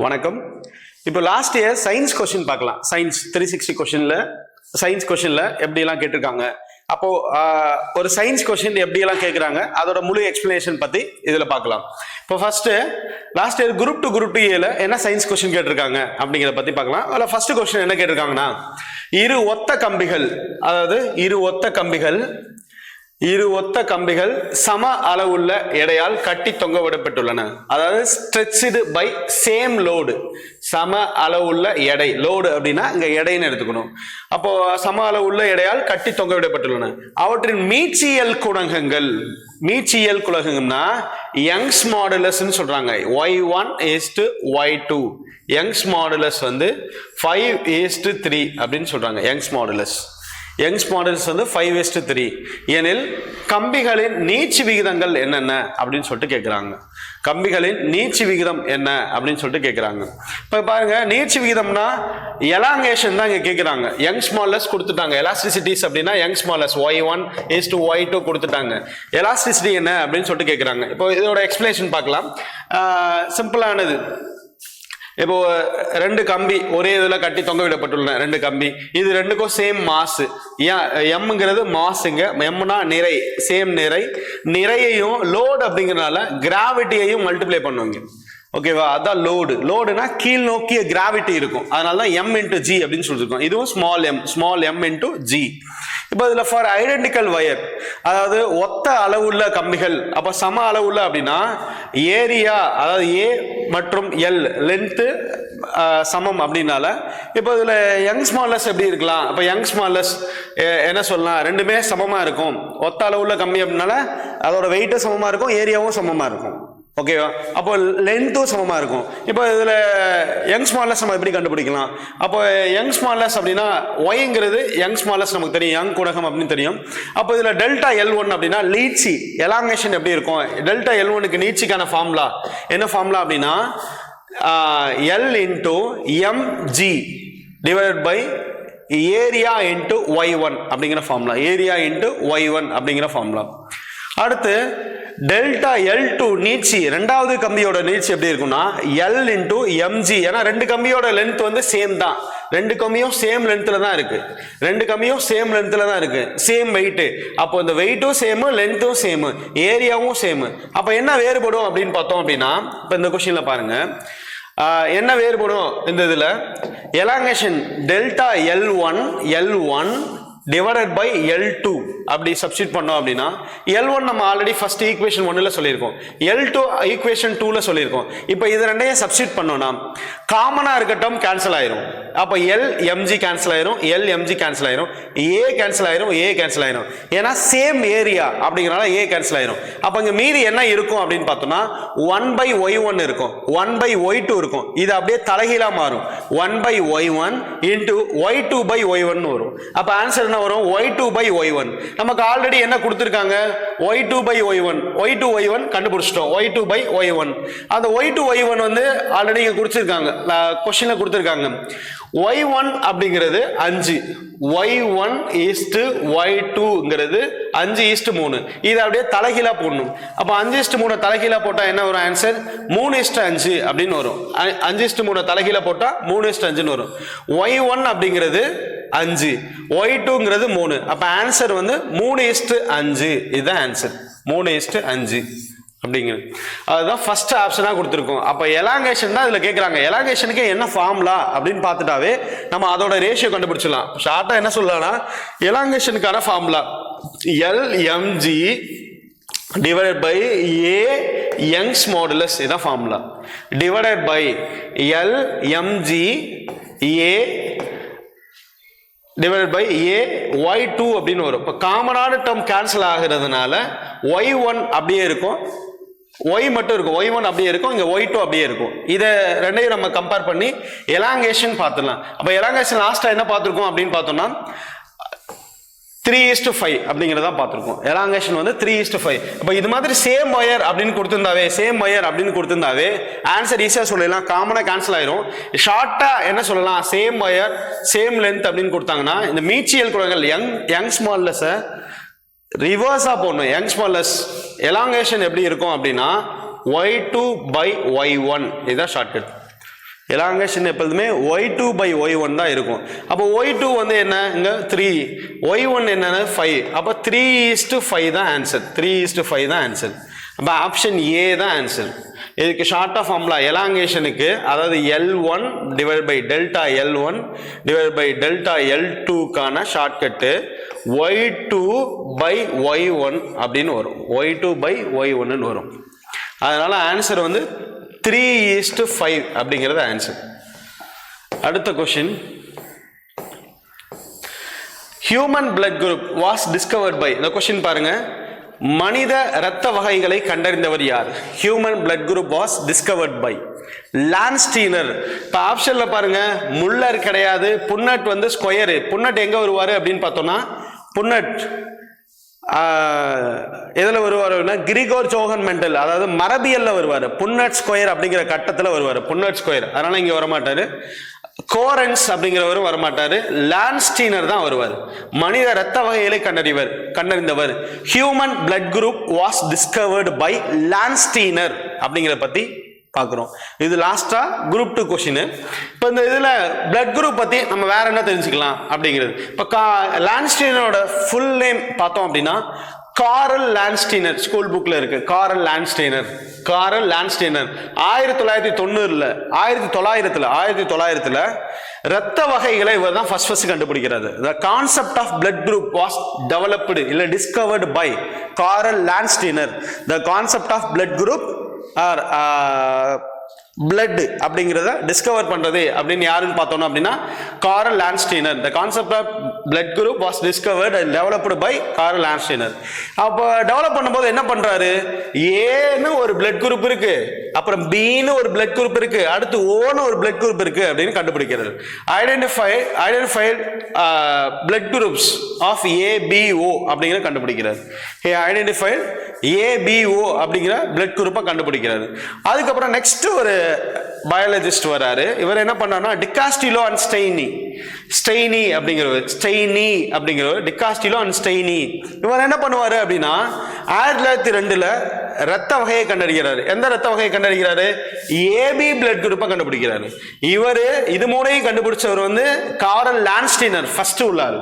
வணக்கம். இப்போ last year science question பார்க்கலாம். சயின்ஸ் 360 கொஸ்டின்ல சயின்ஸ் கொஸ்டின்ல எப்படிலாம் கேட்டிருக்காங்க. அப்போ ஒரு சயின்ஸ் கொஸ்டின் எப்படியெல்லாம் கேட்குறாங்க அதோட முழு எக்ஸ்பிளனேஷன் பத்தி இதுல பார்க்கலாம். இப்போ ஃபர்ஸ்ட் லாஸ்ட் இயர் குரூப் 2 ஏல என்ன சயின்ஸ் கொஸ்டின் கேட்டிருக்காங்க அப்படிங்கிறத பத்தி பார்க்கலாம். அதில் ஃபர்ஸ்ட் கொஸ்டின் என்ன கேட்டிருக்காங்கன்னா, இரு ஒத்த கம்பிகள் சம அளவுள்ள எடையால் கட்டி தொங்க விடப்பட்டுள்ளன. அதாவது ஸ்ட்ரெச்டு பை சேம் லோடு. சம அளவுள்ள எடை, லோடு அப்படின்னா இங்க எடைன்னு எடுத்துக்கணும். அப்போ சம அளவுள்ள எடையால் கட்டி தொங்க விடப்பட்டுள்ளன. அவற்றின் மீச்சியல் குணகங்கள்னா யங்ஸ் மாடுலஸ் சொல்றாங்க. y1:y2. யங்ஸ் மாடுலஸ் வந்து 5:3 அப்படின்னு சொல்றாங்க. யங்ஸ் மாடுலஸ் வந்து 5:3 எனில் கம்பிகளின் நீட்சி விகிதங்கள் என்னென்ன அப்படின்னு சொல்லிட்டு கேட்குறாங்க. கம்பிகளின் நீட்சி விகிதம் என்ன அப்படின்னு சொல்லிட்டு கேட்குறாங்க. இப்போ பாருங்க, நீட்சி விகிதம்னா எலாங்கேஷன் தான் இங்கே கேட்குறாங்க. யங்ஸ் மாடுலஸ் கொடுத்துட்டாங்க. எலாஸ்டிசிட்டிஸ் அப்படின்னா யங்ஸ் மாடுலஸ் y1:y2 கொடுத்துட்டாங்க. எலாஸ்டிசிட்டி என்ன அப்படின்னு சொல்லிட்டு கேட்குறாங்க. இப்போ இதோட எக்ஸ்பிளேஷன் பார்க்கலாம். சிம்பிளானது. இப்போ ரெண்டு கம்பி ஒரே இதுல கட்டி தொங்க விடப்பட்டுள்ளன. ரெண்டு கம்பி, இது ரெண்டுக்கும் சேம் மாஸ். எம்ங்கிறது மாஸுங்க. எம்னா நிறை, சேம் நிறையையும் லோடு அப்படிங்கிறதுனால கிராவிட்டியையும் மல்டிப்ளை பண்ணுவாங்க. ஓகேவா? அதான் லோடுனா கீழ் நோக்கிய கிராவிட்டி இருக்கும். அதனால தான் m×g அப்படின்னு சொல்லியிருக்கோம். இதுவும் ஸ்மால் m×g. இப்போ இதுல ஃபார் ஐடென்டிக்கல் வயர், அதாவது ஒத்த அளவுள்ள கம்பிகள், அப்ப சம அளவுள்ள அப்படின்னா ஏரியா, அதாவது ஏ மற்றும் எல் லென்த் சமம் அப்படின்னால இப்போ இதுல யங்ஸ் மாடுலஸ் எப்படி இருக்கலாம்? அப்ப யங்ஸ் மாடுலஸ் என்ன சொல்லலாம்? ரெண்டுமே சமமா இருக்கும். ஒத்த அளவுள்ள கம்பி அப்படின்னால அதோட வெயிட்டும் சமமா இருக்கும், ஏரியாவும் சமமா இருக்கும். ஓகேவா? அப்போ லென்த்தும் சமமா இருக்கும். இப்போ இதுல யங்ஸ் மாடுலஸ் நம்ம எப்படி கண்டுபிடிக்கலாம்? அப்போ யங்ஸ் மாடுலஸ் அப்படின்னா ஒய்ங்கிறது யங்ஸ் மாடுலஸ் நமக்கு தெரியும், யங் குணகம் அப்படின்னு தெரியும். அப்போ இதுல டெல்டா L1 அப்படின்னா நீட்சி, எலாங்கேஷன் எப்படி இருக்கும்? டெல்டா L1க்கு நீட்சிக்கான ஃபார்முலா என்ன ஃபார்முலா அப்படின்னா L×mg divided by area into y1 அப்படிங்கிற ஃபார்முலா. அடுத்து டெல்டா L2 நீட்சி, ரெண்டாவது கம்பியோட நீட்சி எப்படி இருக்கும்னா L×mg. ஏன்னா ரெண்டு கம்பியோட லென்த் வந்து சேம் தான். ரெண்டு கம்பியும் சேம் லென்த்ல தான் இருக்கு. Same wait. அப்போ இந்த வெயிட்டும் சேம், லென்த்தும் சேம், ஏரியாவும் சேம். அப்ப என்ன வேறுபடும் அப்படின்னு பார்த்தோம் அப்படின்னா, இப்ப இந்த கொஸ்டின்ல பாருங்க என்ன வேறுபடும். இந்த இதுல elongation delta L1 divided by L2 அப்படி சப்ஸ்டிட் பண்ணோம் அப்படின்னா L1 நம்ம ஆல்ரெடி ஃபர்ஸ்ட் ஈக்குவேஷன் 1ல சொல்லியிருக்கோம், L2 ஈக்குவேஷன் 2ல சொல்லியிருக்கோம். இப்போ இது ரெண்டையும் சப்ஸ்டிட் பண்ணோம்னா காமனா இருக்க டேர்ம் கேன்சல் ஆயிரும். அப்போ L_mg கேன்சல் ஆயிரும், L_mg கேன்சல் ஆயிரும், A கேன்சல் ஆயிரும். ஏன்னா சேம் ஏரியா அப்படிங்கறனால A கேன்சல் ஆயிரும். அப்ப இங்க மீதி என்ன இருக்கும் அப்படின்னு பார்த்தோம்னா 1/y1 இருக்கும், 1/y2 இருக்கும். இது அப்படியே தலைகீழா மாறும். 1/y1 into y2/y1 வரும். அப்ப ஆன்சர் என்ன வரும்? y2/y1. நமக்கு ஆல்ரெடி என்ன கொடுத்திருக்காங்க? y2/y1 கண்டுபிடிச்சிட்டோம். y2/y1. அந்த y2/y1 வந்து ஆல்ரெடி இங்க கொடுத்திருக்காங்க, क्वेश्चनல கொடுத்திருக்காங்க. y1 அப்படிங்கிறது 5, y1:y2ங்கிறது 5:3. இது அப்படியே தலைகீழா போடணும். அப்ப 5:3 தலைகீழா போட்டா என்ன வரும்? ஆன்சர் 3:5 அப்படின்னு வரும். 5:3 தலைகீழா போட்டா 3:5ன்னு வரும். y1 அப்படிங்கிறது 5, y2ங்கிறது 3. அப்ப ஆன்சர் வந்து 3:5. இதுதான் ஆன்சர், 3:5 அப்படிங்கிறது. அதுதான் ஃபர்ஸ்ட் ஆப்ஷனா கொடுத்துருக்கோம். அப்ப எலாங்கேஷன் தான் இதுல கேட்கறாங்க. எலாங்கேஷனுக்கு என்ன ஃபார்முலா அப்படின்னு பார்த்துட்டாவே நம்ம அதோட ரேஷியோ கண்டுபிடிச்சிடலாம். ஷார்ட்டா என்ன சொல்லலாம்னா எலாங்கேஷனுக்கான formula L_mg divided by A Young's modulus, இதான் formula, divided by L_mg A divided by y2 அப்படின்னு வரும். இப்போ காமனான டேர்ம் கேன்சல் ஆகிறதுனால y1 அப்படியே இருக்கும், y மட்டும் இருக்கும், y1 அப்படியே இருக்கும், இங்க y2 அப்படியே இருக்கும். இதை ரெண்டையும் நம்ம கம்பேர் பண்ணி எலாங்கேஷன் பார்த்துடலாம். அப்ப எலாங்கேஷன் லாஸ்டா என்ன பார்த்திருக்கோம் அப்படின்னு பார்த்தோம்னா 3:5 அப்படிங்கிறத பார்த்திருக்கோம். எலாங்கேஷன் வந்து 3:5. அப்ப இது மாதிரி சேம் ஒயர் அப்படின்னு கொடுத்திருந்தாவே ஆன்சர் ஈஸியா சொல்லலாம். காமனா கேன்சல் ஆயிரும். ஷார்ட்டா என்ன சொல்லலாம்? சேம் ஒயர் சேம் லென்த் அப்படின்னு கொடுத்தாங்கன்னா இந்த மீச்சியல் குணங்கள் யங்ஸ் மாடுலஸ் ரிவர்ஸா போடணும். யங்ஸ் மாடுலஸ் எலாங்கேஷன் எப்படி இருக்கும் அப்படின்னா y2/y1. இதுதான் ஷார்ட்கட். எலாங்கேஷன் எப்பொழுதுமே y2 by y1 தான் இருக்கும். அப்போ y2 வந்து என்ன, இங்க 3, y1 என்னன்னா 5. அப்போ 3:5 தான் ஆன்சர். 3:5 தான் ஆன்சர். அப்போ ஆப்ஷன் ஏ தான் ஆன்சர். இதுக்கு ஷார்ட் ஆஃப் ஃபார்முலா எலாங்கேஷனுக்கு, அதாவது L1 divide by delta L1 divide by delta L2க்கான ஷார்ட்கட்டு y2 by y1 அப்படின்னு வரும். y2 by y1 வரும். அதனால ஆன்சர் வந்து 3:5 அப்படிங்கிறது ஆன்சர். அடுத்த question, human blood group was discovered by, இந்த கொஸ்டின் பாருங்க, மனித இரத்த வகைகளை கண்டறிந்தவர் யார்? Human blood group was discovered by Landsteiner. இப்போ ஆப்ஷன்ல பாருங்க, முல்லர் கிடையாது, புன்னட் வந்து ஸ்கொயரு. புன்னட் எங்க வருவாரு அப்படின்னு பார்த்தோம்னா, புன்னட் எதுல வருவாருன்னா கிரிகோர் ஜோஹன் மெண்டல், அதாவது மரபியல்ல வருவாரு. புன்னட் ஸ்கொயர் அப்படிங்கிற கட்டத்தில் வருவாரு, புன்னட் ஸ்கொயர். அதனால இங்க வரமாட்டாரு. கோரன்ஸ் அப்படிங்கிறவர் வரமாட்டாரு. லான்ஸ்டீனர் தான் வருவார். மனித இரத்த வகைகளை கண்டறிந்தவர். Human blood group was discovered by Landsteiner அப்படிங்கிற பத்தி பார்க்குறோம். இது லாஸ்டா குரூப் 2 கொஸ்டின். இப்போ இந்த இதில் பிளட் குரூப் பற்றி நம்ம வேற என்ன தெரிஞ்சுக்கலாம் அப்படிங்கிறது. இப்போ லான்ஸ்டீனரோட ஃபுல் நேம் பார்த்தோம் அப்படின்னா, காரல் லான்ஸ்டீனர். ஸ்கூல் புக்கில் இருக்கு காரல் லான்ஸ்டீனர். 1900ல இரத்த வகைகளை இவர் தான் first கண்டுபிடிக்கிறாரு. The concept of blood group was developed இல்ல discovered by Karl Landsteiner. The concept of blood group or blood அப்படிங்கிறத டிஸ்கவர் பண்றது அப்படின்னு யாருன்னு பார்த்தோம் அப்படின்னா, காரல் Landsteiner. The concept of blood group was discovered and developed by Karl Landsteiner. அப்போ develop பண்ணும்போது என்ன பண்றாரு, ஏன்னு ஒரு பிளட் குரூப் இருக்கு, அப்புறம் பின்னு ஒரு பிளட் குரூப் இருக்கு, அடுத்து ஓன்னு ஒரு பிளட் குரூப் இருக்கு அப்படின்னு கண்டுபிடிக்கிறார். Identified blood groups of ABO அப்படிங்கிற கண்டுபிடிக்கிறார். ஐடென்டிஃபைட் ABO அப்படிங்கிற பிளட் குரூப்பை கண்டுபிடிக்கிறாரு. அதுக்கப்புறம் நெக்ஸ்ட் ஒரு பயாலஜிஸ்ட் வராரு. இவர் என்ன பண்ணாருன்னா, டிகாஸ்டிலோ அண்ட் ஸ்டெய்னி அப்படிங்கிறவர் டிகாஸ்டிலோ அண்ட் ஸ்டெய்னி. இவர் என்ன பண்ணுவாரு அப்படின்னா, 1902ல ரத்த வகையை கண்டறிகிறாரு. எந்த ரத்த வகையை கண்டறிகிறாரு? AB பிளட் குரூப்பை கண்டுபிடிக்கிறாரு. இவரு இது மூணையும் கண்டுபிடிச்சவர் வந்து காரல் லான்ஸ்டீனர் ஃபர்ஸ்ட் உள்ளாரு.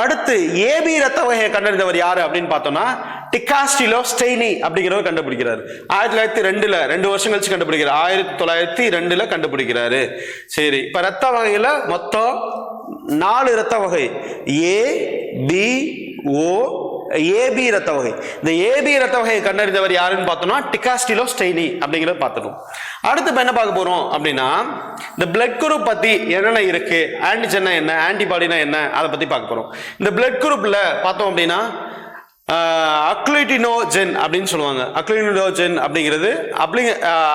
அடுத்து AB ரத்த வகையை கண்டறிந்தவர் யாரு அப்படின்னு பார்த்தோம்னா, டிகாஸ்டிலோ ஸ்டெய்னி அப்படிங்கிறவர் கண்டுபிடிக்கிறார். 1902ல 2 வருஷம் கழிச்சு கண்டுபிடிக்கிறார். 1902ல கண்டுபிடிக்கிறாரு. சரி, இப்ப ரத்த வகையில மொத்தம் 4 ரத்த வகை, ABO AB ரத்த வகை. இந்த AB ரத்த வகையை கண்டறிந்தவர் யாருன்னு பார்த்தோம்னா, டிகாஸ்டிலோ ஸ்டெய்னி அப்படிங்கிறத பார்த்துட்டோம். அடுத்து இப்ப என்ன பார்க்க போறோம் அப்படின்னா, இந்த பிளட் குரூப் பத்தி என்னென்ன இருக்கு, ஆன்டிஜென்னா என்ன, ஆன்டிபாடினா என்ன, அதை பத்தி பார்க்க போறோம். இந்த பிளட் குரூப்ல பார்த்தோம் அப்படின்னா, அக்ளூட்டினோஜென் அப்படின்னு சொல்லுவாங்க. அக்ளூட்டினோஜென் அப்படிங்கிறது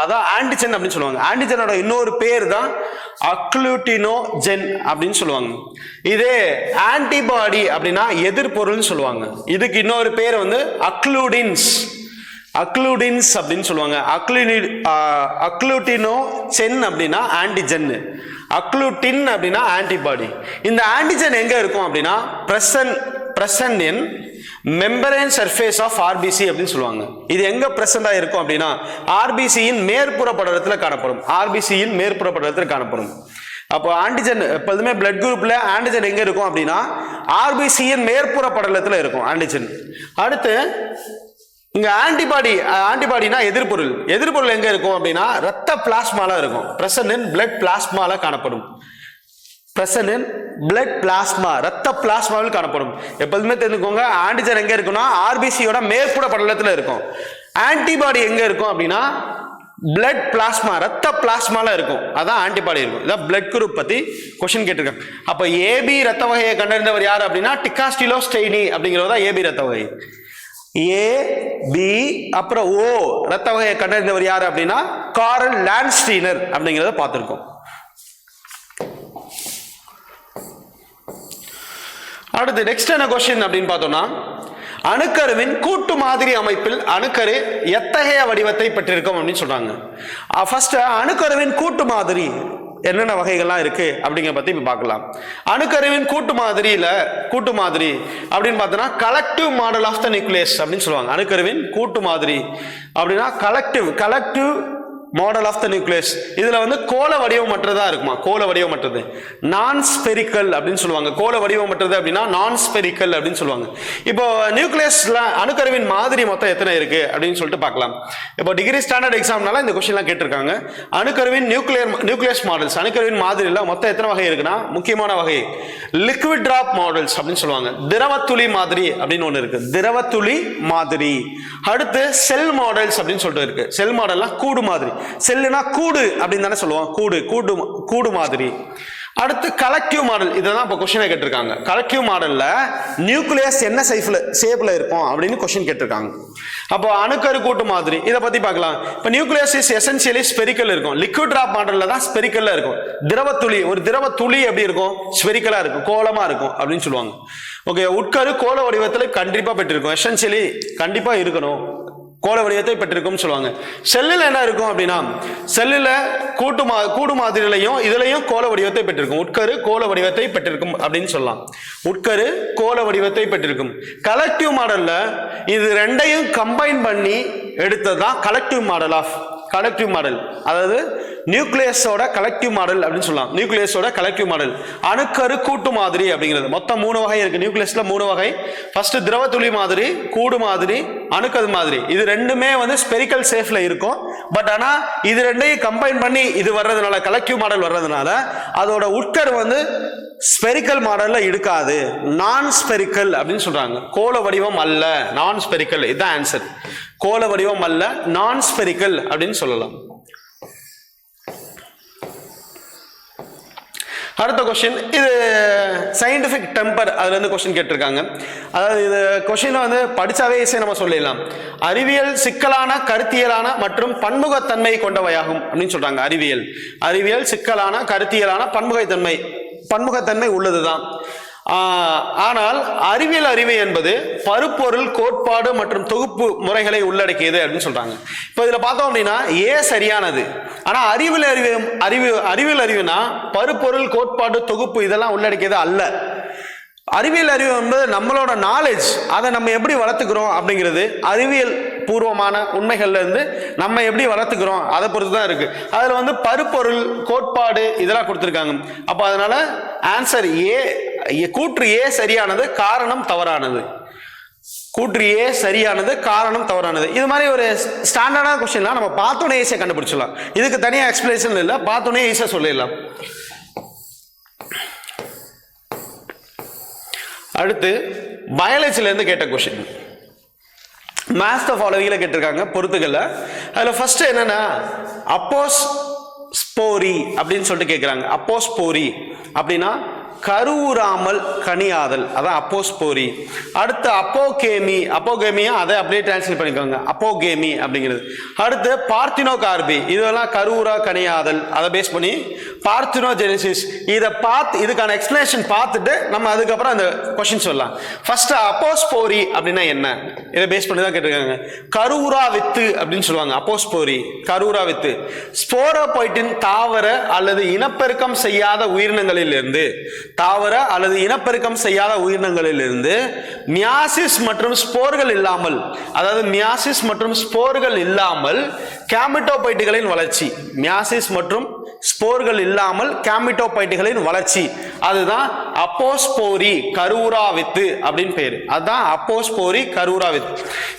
அதான் ஆன்டிஜென் அப்படின்னு சொல்லுவாங்க. ஆன்டிஜெனோட இன்னொரு பேர் தான் அக்ளூட்டினோஜென் அப்படின்னு சொல்லுவாங்க. இதே ஆன்டிபாடி அப்படின்னா எதிர்பொருள்னு சொல்லுவாங்க. இதுக்கு இன்னொரு பேர் வந்து அக்ளூடின்ஸ் அப்படின்னு சொல்லுவாங்க. அக்ளூட்டினோஜென் அப்படின்னா ஆன்டிஜென், அக்ளூட்டின் அப்படின்னா ஆன்டிபாடி. இந்த ஆன்டிஜென் எங்க இருக்கும் அப்படின்னா, present in membrane surface of RBC அப்படின்னு சொல்லுவாங்க. இது எங்க பிரசண்டா இருக்கும் அப்படின்னா, RBCயின் மேற்புற படலத்தில் காணப்படும். அப்போ ஆன்டிஜென் எப்போதுமே பிளட் குரூப்ல ஆன்டிஜென் எங்க இருக்கும் அப்படின்னா, RBCயின் மேற்புற படலத்தில் இருக்கும் ஆன்டிஜென். அடுத்து இங்க ஆன்டிபாடினா எதிர்பொருள் எங்க இருக்கும் அப்படின்னா, ரத்த பிளாஸ்மால இருக்கும். பிரசன்ட் இன் பிளட் பிளாஸ்மால காணப்படும். ரத்த பிளாஸ்மாவில் காணப்படும். எப்போதுமே தெரிஞ்சுக்கோங்க, ஆன்டிஜென் எங்க இருக்குன்னா RBCயோட மேற்புற படலத்தில் இருக்கும். ஆன்டிபாடி எங்க இருக்கும் அப்படின்னா, பிளட் பிளாஸ்மா, ரத்த பிளாஸ்மால இருக்கும். அதான் ஆன்டிபாடி இருக்கும். இதான் பிளட் குரூப் பத்தி கொஸ்டின் கேட்டிருக்காங்க. அப்ப AB ரத்த வகையை கண்டறிந்தவர் யார் அப்படின்னா, டிகாஸ்டிலோ ஸ்டெய்னி அப்படிங்கிறது தான் AB ரத்த வகை. AB அப்புறம் O ரத்த வகையை கண்டறிந்தவர் யார் அப்படின்னா, காரல் லான்ஸ்டீனர் அப்படிங்கிறத பார்த்திருக்கோம். அடுத்து நெக்ஸ்ட் என்ன கொஸ்டின் அப்படின்னு பார்த்தோம்னா, அணுக்கருவின் கூட்டு மாதிரி அமைப்பில் அணுக்கரு எத்தகைய வடிவத்தை பெற்றிருக்கும் அப்படின்னு சொல்றாங்க. ஃபர்ஸ்ட் அணுக்கருவின் கூட்டு மாதிரி என்னென்ன வகைகள்லாம் இருக்கு அப்படிங்கிற பத்தி இப்ப பார்க்கலாம். அணுக்கருவின் கூட்டு மாதிரி அப்படின்னு பார்த்தோம்னா, collective model of the nucleus அப்படின்னு சொல்லுவாங்க. அணுக்கருவின் கூட்டு மாதிரி அப்படின்னா collective model of the nucleus. இதுல வந்து கோள வடிவமற்றதா இருக்குமா, கோள வடிவமற்றது. நான் ஸ்பெரிக்கல் அப்படின்னு சொல்லுவாங்க. கோள வடிவமற்றது அப்படின்னா நான் ஸ்பெரிக்கல் அப்படின்னு சொல்லுவாங்க. இப்போ நியூக்ளியஸ்ல அணுக்கருவின் மாதிரி மொத்தம் எத்தனை இருக்கு அப்படின்னு சொல்லிட்டு பார்க்கலாம். இப்போ டிகிரி ஸ்டாண்டர்ட் எக்ஸாம்னால இந்த கொஸ்டின்லாம் கேட்டிருக்காங்க. அணுக்கருவின் நியூக்ளியஸ் மாடல்ஸ், அணுக்கருவின் மாதிரில மொத்தம் எத்தனை வகை இருக்குன்னா, முக்கியமான வகை லிக்விட் டிராப் மாடல்ஸ் அப்படின்னு சொல்லுவாங்க. திரவத்துளி மாதிரி அப்படின்னு ஒன்று இருக்கு, திரவத்துளி மாதிரி. அடுத்து செல் மாடல்ஸ் அப்படின்னு சொல்லிட்டு இருக்கு. செல் மாடல்னா கூடு மாதிரி. செல்லுனா கூடு அப்படின்னு தானே சொல்லுவோம், கூடு கூடு கூடு மாதிரி. அடுத்து கலெக்டிவ் மாடல், இததான் இப்ப கொஸ்டின் கேட்டிருக்காங்க. கலெக்டிவ் மாடல்ல நியூக்ளியஸ் என்ன ஷேப்ல இருக்கும் அப்படின்னு கொஸ்டின் கேட்டிருக்காங்க. அப்போ அணுக்கரு கூட்டு மாதிரி இதை பத்தி பார்க்கலாம். இப்ப நியூக்ளியஸ் இஸ் எசென்சியலி ஸ்பெரிக்கல் இருக்கும். லிக்விட் டிராப் மாடல்ல தான் ஸ்பெரிக்கல்ல இருக்கும். திரவத்துளி, ஒரு திரவ துளி எப்படி இருக்கும், ஸ்பெரிக்கலா இருக்கும், கோளமா இருக்கும் அப்படின்னு சொல்லுவாங்க. ஓகே, உட்கரு கோள வடிவத்தில் கண்டிப்பா பெற்றிருக்கும். எசென்சியலி கண்டிப்பா இருக்கணும், கோள வடிவத்தை பெற்றிருக்கும் சொல்லுவாங்க. செல்லில் என்ன இருக்கும் அப்படின்னா, செல்லில் கூடு மாதிரிலையும் இதுலையும் கோள வடிவத்தை பெற்றிருக்கும். உட்கரு கோள வடிவத்தை பெற்றிருக்கும் அப்படின்னு சொல்லலாம். உட்கரு கோள வடிவத்தை பெற்றிருக்கும். கலெக்டிவ் மாடல்ல இது ரெண்டையும் கம்பைன் பண்ணி எடுத்ததுதான் collective model of collective model. அதாவது நியூக்ளியஸோட கலெக்டிவ் மாடல் அப்படின்னு சொல்லலாம். நியூக்ளியஸோட கலெக்டிவ் மாடல். அணுக்கரு கூட்டு மாதிரி அப்படிங்கிறது மொத்தம் 3 வகை இருக்கு. நியூக்ளியஸ்ல 3 வகை. ஃபர்ஸ்ட் திரவத்துளி மாதிரி, கூடு மாதிரி, அணுக்கரு மாதிரி. இது ரெண்டுமே வந்து ஸ்பெரிக்கல் ஷேப்ல இருக்கும். பட் ஆனா இது ரெண்டையும் கம்பைன் பண்ணி இது வர்றதுனால, கலெக்டிவ் மாடல் வர்றதுனால அதோட உட்கரு வந்து ஸ்பெரிக்கல் மாடல்ல இருக்காது, நான் ஸ்பெரிக்கல் அப்படின்னு சொல்றாங்க. கோள வடிவம் அல்ல, நான் ஸ்பெரிக்கல். இதுதான் ஆன்சர். கோள வடிவம் அல்ல, நான் ஸ்பெரிக்கல் அப்படின்னு சொல்லலாம். அடுத்த கொஸ்டின், இது சயின்டிபிக் டெம்பர், அதுல இருந்து கொஸ்டின் கேட்டிருக்காங்க. அதாவது இது கொஸ்டின் வந்து படிச்சாவே ஈஸியா நம்ம சொல்லிடலாம். அறிவியல் சிக்கலான, கருத்தியலான மற்றும் பன்முகத்தன்மை கொண்டவையாகும் அப்படின்னு சொல்றாங்க. அறிவியல் சிக்கலான, கருத்தியலான, பன்முகத்தன்மை உள்ளதுதான். ஆனால் அறிவியல் அறிவு என்பது பருப்பொருள், கோட்பாடு மற்றும் தொகுப்பு முறைகளை உள்ளடக்கியது அப்படின்னு சொல்றாங்க. இப்ப இதுல பார்த்தோம் அப்படின்னா ஏ சரியானது. ஆனா அறிவியல் அறிவுனா பருப்பொருள், கோட்பாடு, தொகுப்பு இதெல்லாம் உள்ளடக்கியது அல்ல. அறிவியல் அறிவு என்பது நம்மளோட நாலேஜ், அதை நம்ம எப்படி வளர்த்துக்கிறோம் அப்படிங்கிறது அறிவியல் பூர்வமான உண்மைகள்ல இருந்து நம்ம எப்படி வளர்த்துக்கிறோம் அதை பொறுத்து தான் இருக்கு. அதுல வந்து பருப்பொருள், கோட்பாடு இதெல்லாம் கொடுத்திருக்காங்க. அப்ப அதனால ஆன்சர் ஏ, கூற்று ஏ சரியானது, காரணம் தவறானது. கூற்று ஏ சரியானது, காரணம் தவறானது. இது மாதிரி ஒரு ஸ்டாண்டர்டான கொஸ்டின்லாம் நம்ம பார்த்தோன்னே ஈஸியா கண்டுபிடிச்சிடலாம். இதுக்கு தனியா எக்ஸ்பிளேஷன் இல்லை, பார்த்தோன்னே ஈஸியா சொல்லிடலாம். அடுத்து பயாலஜில இருந்து கேட்ட கொஸ்டின், மேத்ஸ் த ஃபாலோவிங்ல கேட்டிருக்காங்க பொறுத்துக்கல. அதுல ஃபர்ஸ்ட் என்னன்னா அப்போஸ்போரி அப்படின்னு சொல்லிட்டு கேட்கிறாங்க. அப்போஸ்போரி அப்படின்னா கருவுறாமல் கனியாதல், அதான் அப்போஸ்போரி. அடுத்து அப்போகேமியா அதை அப்படியே டிரான்ஸ்லேட் பண்ணிக்கோங்க, அப்போகேமி அப்படிங்கிறது. அடுத்து பார்த்தினோகார்பி, இதெல்லாம் கருவுறா கனியாதல், அதை பேஸ் பண்ணி பார்த்தினோஜெனிசிஸ். இதுக்கான எக்ஸ்பிளனேஷன் பார்த்துட்டு நம்ம அதுக்கப்புறம் அந்த கொஸ்டின் சொல்லலாம். ஃபர்ஸ்ட் அப்போஸ்போரி அப்படின்னா என்ன, இதை பேஸ் பண்ணி தான் கேட்டிருக்காங்க. கருவுறா வித்து அப்படின்னு சொல்லுவாங்க. அப்போஸ்போரி கருவுறா வித்து. ஸ்போரோபைட்டின் தாவர அல்லது இனப்பெருக்கம் செய்யாத உயிரினங்களிலிருந்து மியாசிஸ் மற்றும் ஸ்போர்கள் இல்லாமல், அதாவது மியாசிஸ் மற்றும் ஸ்போர்கள் இல்லாமல் கேமிட்டோபைட்டுகளின் வளர்ச்சி. மியாசிஸ் மற்றும் ஸ்போர்கள் இல்லாமல் கேமிட்டோபைட்டுகளின் வளர்ச்சி, அதுதான் அப்போஸ்போரி கருவுறா வித்து அப்படின்னு பேரு. அதுதான் அப்போஸ்போரி கருவுறா வித்து.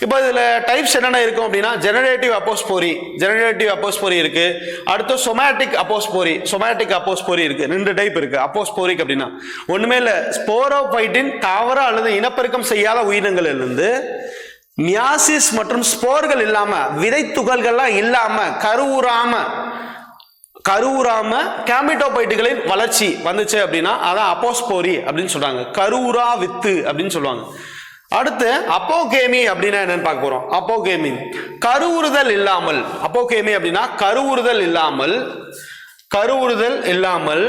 இப்போ இதுல டைப்ஸ் என்னென்ன இருக்கும் அப்படின்னா, ஜெனரேட்டிவ் அப்போஸ்போரி இருக்கு. அடுத்து சொமேட்டிக் அப்போஸ்போரி இருக்கு. 2 டைப் இருக்கு அப்போஸ்போரிக் அப்படின்னா. ஒண்ணுமே இல்ல, ஸ்போரோபைட்டின் தாவர அல்லது இனப்பெருக்கம் செய்யாத உயிரினங்களிலிருந்து மியாசிஸ் மற்றும் ஸ்போர்கள் இல்லாம, விதை துகள்கள்லாம் இல்லாம, கருவுறாம கேமிட்டோபைட்டுகளின் வளர்ச்சி வந்துச்சு அப்படின்னா அதான் அப்போஸ்போரி அப்படின்னு சொல்றாங்க. கருவுறா வித்து அப்படின்னு சொல்லுவாங்க. அடுத்து அப்போகேமி அப்படின்னா என்னன்னு பார்க்க போறோம். அப்போகேமி கருவுறுதல் இல்லாமல், அப்போகேமி அப்படின்னா கருவுறுதல் இல்லாமல்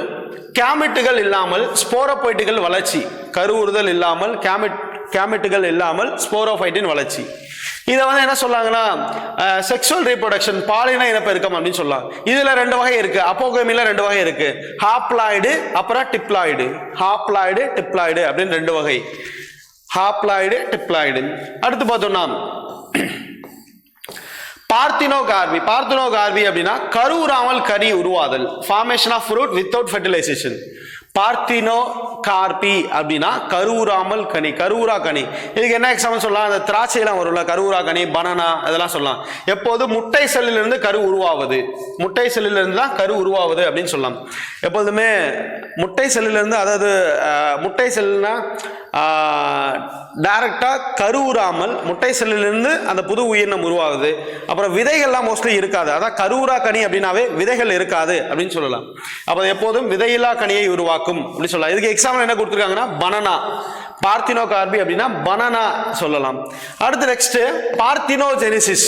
கேமிட்டுகள் இல்லாமல் ஸ்போரோபைட்டுகள் வளர்ச்சி. கருவுறுதல் இல்லாமல் கேமிட்டுகள் இல்லாமல் ஸ்போரோபைட்டின் வளர்ச்சி. இதை வந்து என்ன சொல்றாங்கன்னா செக்ஷுவல் ரீப்ரொடக்ஷன், பாலின இனப்பெருக்கம் அப்படின்னு சொல்லலாம். இதுல 2 வகை இருக்கு. அப்போகேமில 2 வகை இருக்கு, ஹாப்ளாய்டு அப்புறம் டிப்ளாய்டு. டிப்ளாய்டு அப்படின்னு 2 வகை, ஹாப்ளாய்டு டிப்ளாய்டு. அடுத்து பார்த்தோம்னா பார்த்தினோகார்பி. பார்த்தினோகார்பி அப்படின்னா கருவுறாமல் கனி உருவாதல், formation of fruit without fertilization. Parthenocarpy அப்படின்னா கருவுறாமல் கனி, கருவுரா கனி. இதுக்கு என்ன எக்ஸாம்பிள் சொல்லலாம்? அந்த திராட்சையெல்லாம் வரும்ல, கருவுரா கனி, பனானா, அதெல்லாம் சொல்லலாம். எப்போது முட்டை செல்லிலிருந்து கரு உருவாவது, முட்டை செல்லிலிருந்து தான் கரு உருவாவது அப்படின்னு சொல்லலாம். எப்போதுமே முட்டை செல்லிலிருந்து, அதாவது முட்டை செல்லுனா டைரக்டா கருவுறாமல் முட்டை செல்லிலிருந்து அந்த புது உயிரினம் உருவாகுது. அப்புறம் விதைகள்லாம் மோஸ்ட்லி இருக்காது, அதான் கருவுரா கனி அப்படின்னாவே விதைகள் இருக்காது அப்படின்னு சொல்லலாம். அப்போ எப்போதும் விதையில்லா கனியை உருவாக்கும் அப்படின்னு சொல்லலாம். இதுக்கு எக்ஸாம்பிள் என்ன கொடுத்துருக்காங்கன்னா பனானா. பார்த்தினோகார்பி அப்படின்னா பனானா சொல்லலாம். அடுத்து நெக்ஸ்ட் பார்த்தினோஜெனிசிஸ்,